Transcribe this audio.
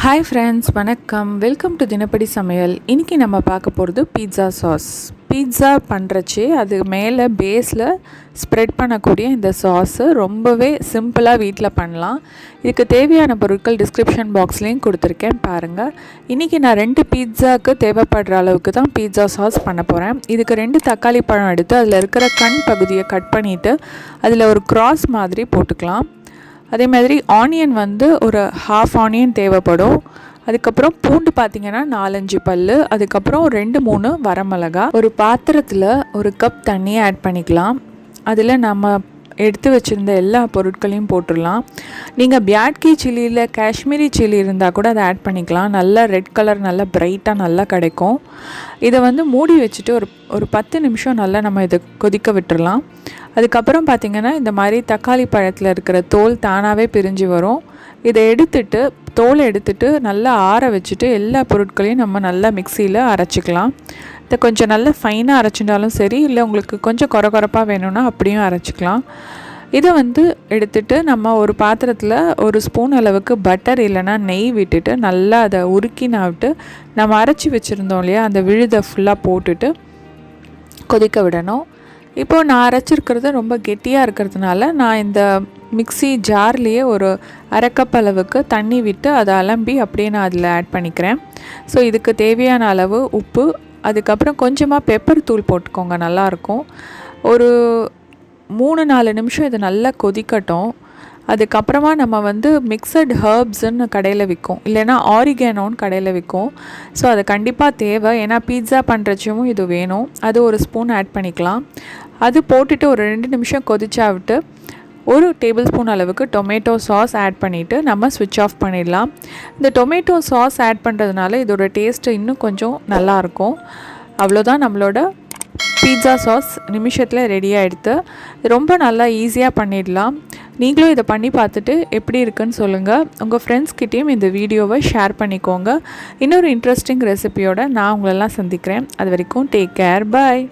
Hi friends, வணக்கம். Welcome to தினப்படி சமையல். இன்றைக்கி நம்ம பார்க்க போகிறது பீட்சா சாஸ். பீட்சா பண்ணுறச்சு அது மேலே பேஸில் ஸ்ப்ரெட் பண்ணக்கூடிய இந்த சாஸு ரொம்பவே சிம்பிளாக வீட்டில் பண்ணலாம். இதுக்கு தேவையான பொருட்கள் டிஸ்கிரிப்ஷன் பாக்ஸ்லேயும் கொடுத்துருக்கேன், பாருங்கள். இன்றைக்கி நான் 2 பீட்சாவுக்கு தேவைப்படுற அளவுக்கு தான் பீட்சா சாஸ் பண்ண போகிறேன். இதுக்கு 2 தக்காளி பழம் எடுத்து அதில் இருக்கிற கண் பகுதியை கட் பண்ணிவிட்டு அதில் ஒரு கிராஸ் மாதிரி போட்டுக்கலாம். அதே மாதிரி ஆனியன் வந்து ஒரு ஹாஃப் ஆனியன் தேவைப்படும். அதுக்கப்புறம் பூண்டு பார்த்திங்கன்னா 4-5 பல். அதுக்கப்புறம் 2-3 வரமிளகா. ஒரு பாத்திரத்தில் ஒரு கப் தண்ணியை ஆட் பண்ணிக்கலாம். அதில் நம்ம எடுத்து வச்சுருந்த எல்லா பொருட்களையும் போட்டுடலாம். நீங்கள் பியாட்கி சில்லியில் காஷ்மீரி சில்லி இருந்தால் கூட அதை ஆட் பண்ணிக்கலாம். நல்லா ரெட் கலர், நல்லா பிரைட்டாக நல்லா கிடைக்கும். இதை வந்து மூடி வச்சுட்டு ஒரு 10 நிமிஷம் நல்லா நம்ம இதை கொதிக்க விட்டுடலாம். அதுக்கப்புறம் பார்த்திங்கன்னா இந்த மாதிரி தக்காளி பழத்தில் இருக்கிற தோல் தானாகவே பிரிஞ்சு வரும். இதை தோலை எடுத்துட்டு நல்லா ஆற வச்சுட்டு எல்லா பொருட்களையும் நம்ம நல்லா மிக்சியில் அரைச்சிக்கலாம். இதை கொஞ்சம் நல்லா ஃபைனாக அரைச்சிட்டாலும் சரி, இல்லை உங்களுக்கு கொஞ்சம் கொரப்பாக வேணும்னா அப்படியும் அரைச்சிக்கலாம். இதை வந்து எடுத்துகிட்டு நம்ம ஒரு பாத்திரத்தில் ஒரு ஸ்பூன் அளவுக்கு பட்டர் இல்லைனா நெய் விட்டுட்டு நல்லா அதை உருக்கினாவிட்டு நம்ம அரைச்சி வச்சுருந்தோம் இல்லையா, அந்த விழுதை ஃபுல்லாக போட்டுட்டு கொதிக்க விடணும். இப்போது நான் அரைச்சிருக்கிறது ரொம்ப கெட்டியாக இருக்கிறதுனால நான் இந்த மிக்ஸி ஜார்லேயே ஒரு அரை கப் அளவுக்கு தண்ணி விட்டு அதை அலம்பி அப்படியே நான் அதில் ஆட் பண்ணிக்கிறேன். ஸோ இதுக்கு தேவையான அளவு உப்பு, அதுக்கப்புறம் கொஞ்சமாக பெப்பர் தூள் போட்டுக்கோங்க, நல்லாயிருக்கும். ஒரு 3-4 நிமிஷம் இது நல்லா கொதிக்கட்டும். அதுக்கப்புறமா நம்ம வந்து மிக்சட் ஹர்ப்ஸுன்னு கடையில் விற்கும், இல்லைனா ஆரிகானோன்னு கடையில் விற்கும். ஸோ அது கண்டிப்பாக தேவை, ஏன்னா பீட்சா பண்ணுறச்சும் இது வேணும். அது ஒரு ஸ்பூன் ஆட் பண்ணிக்கலாம். அது போட்டுட்டு ஒரு 2 நிமிஷம் கொதிச்சா விட்டு 1 டேபிள் ஸ்பூன் அளவுக்கு டொமேட்டோ சாஸ் ஆட் பண்ணிவிட்டு நம்ம ஸ்விட்ச் ஆஃப் பண்ணிடலாம். இந்த டொமேட்டோ சாஸ் ஆட் பண்ணுறதுனால இதோட டேஸ்ட்டு இன்னும் கொஞ்சம் நல்லாயிருக்கும். அவ்வளோதான், நம்மளோட பீட்சா சாஸ் நிமிஷத்தில் ரெடியாக எடுத்து ரொம்ப நல்லா ஈஸியாக பண்ணிடலாம். நீங்களும் இதை பண்ணி பார்த்துட்டு எப்படி இருக்குன்னு சொல்லுங்கள். உங்கள் ஃப்ரெண்ட்ஸ்கிட்டையும் இந்த வீடியோவை ஷேர் பண்ணிக்கோங்க. இன்னொரு இன்ட்ரெஸ்டிங் ரெசிபியோடு நான் உங்களெல்லாம் சந்திக்கிறேன். அது வரைக்கும் டேக் கேர், பாய்.